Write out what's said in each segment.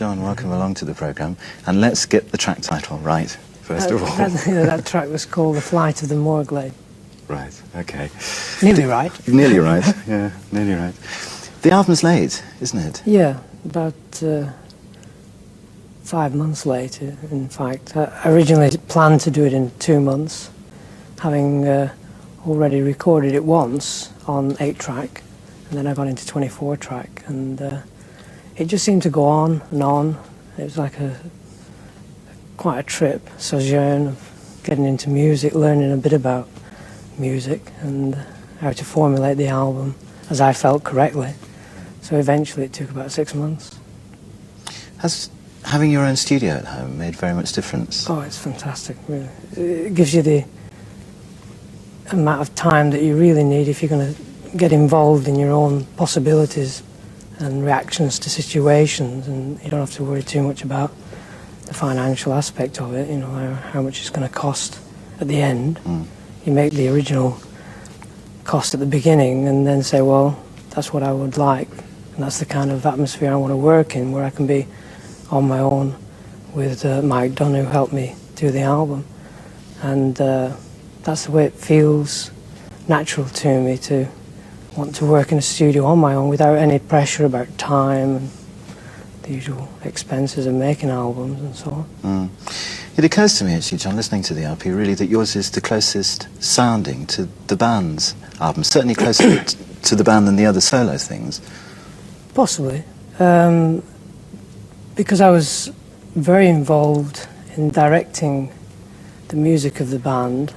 Jon, welcome along to the programme. And let's get the track title right, first of all. That track was called The Flight of the Moorglade. Right, okay. Nearly right. Nearly right, yeah, nearly right. The album's late, isn't it? Yeah, about 5 months later, in fact. I originally planned to do it in 2 months, having already recorded it once on 8-track, and then I got into 24-track, and it just seemed to go on and on. It was like quite a trip, sojourn of getting into music, learning a bit about music and how to formulate the album as I felt correctly. So eventually it took about 6 months. Has having your own studio at home made very much difference? Oh, it's fantastic, really. It gives you the amount of time that you really need if you're going to get involved in your own possibilities and reactions to situations, and you don't have to worry too much about the financial aspect of it, you know, how much it's going to cost at the end. You make the original cost at the beginning and then say, well, that's what I would like, and that's the kind of atmosphere I want to work in, where I can be on my own with Mike Dunn, who helped me do the album. And that's the way it feels natural to me, to want to work in a studio on my own without any pressure about time and the usual expenses of making albums and so on. It occurs to me, actually, Jon, listening to the LP, really, that yours is the closest sounding to the band's album, certainly closer to the band than the other solo things. Possibly. Because I was very involved in directing the music of the band,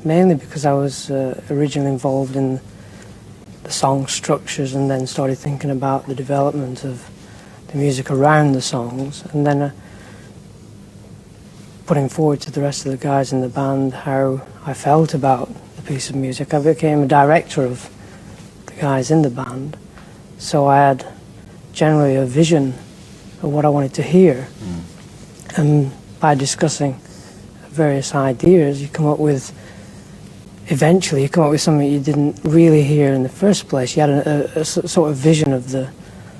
mainly because I was originally involved in the song structures and then started thinking about the development of the music around the songs, and then putting forward to the rest of the guys in the band how I felt about the piece of music. I became a director of the guys in the band, so I had generally a vision of what I wanted to hear. And by discussing various ideas, eventually you come up with something you didn't really hear in the first place. You had a sort of vision of the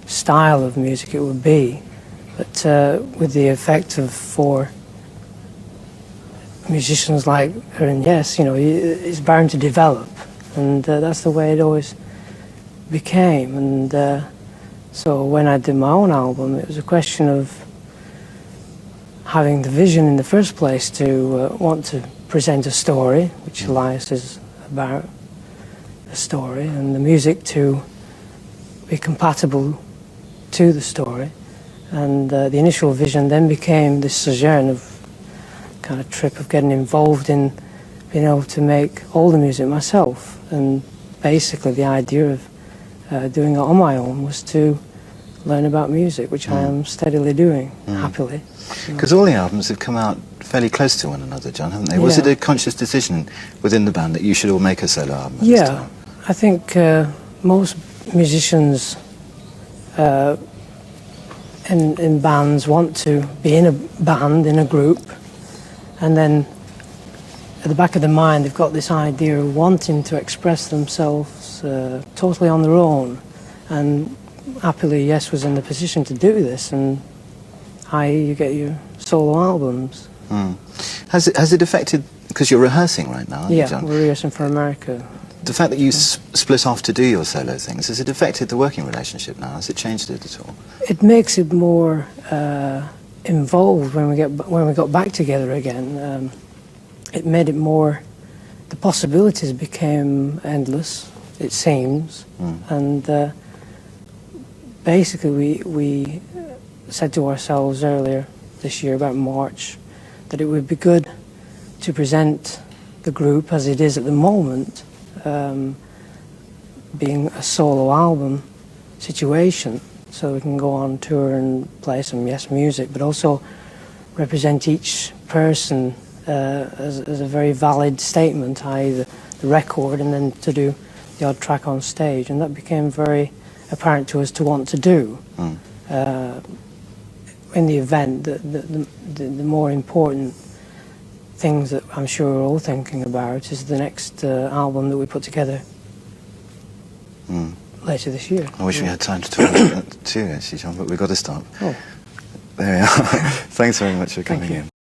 style of music it would be, but with the effect of 4 musicians like her and Yes, you know, it's bound to develop, and that's the way it always became. And so when I did my own album, it was a question of having the vision in the first place to want to present a story, which Elias is about a story, and the music to be compatible to the story. And the initial vision then became this sojourn of kind of trip of getting involved in being able to make all the music myself. And basically the idea of doing it on my own was to learn about music, which I am steadily doing, happily. Because all the albums have come out fairly close to one another, Jon, haven't they? Yeah. Was it a conscious decision within the band that you should all make a solo album at this time? I think most musicians in bands want to be in a band, in a group, and then at the back of their mind they've got this idea of wanting to express themselves totally on their own. And happily, Yes was in the position to do this, and you get your solo albums. Has it affected, because you're rehearsing right now, aren't you, Jon? Yeah, we're rehearsing for America. The fact that you split off to do your solo things, has it affected the working relationship now? Has it changed it at all? It makes it more involved when we got back together again. It made it more, the possibilities became endless, it seems, and basically we said to ourselves earlier this year, about March, that it would be good to present the group as it is at the moment, being a solo album situation, so we can go on tour and play some Yes music, but also represent each person as a very valid statement, i.e. the record, and then to do the odd track on stage. And that became very apparent to us to want to do. In the event, the more important things that I'm sure we're all thinking about is the next album that we put together later this year. I wish we had time to talk about that too, actually, Jon, but we've got to stop. There we are. Thanks very much for coming in.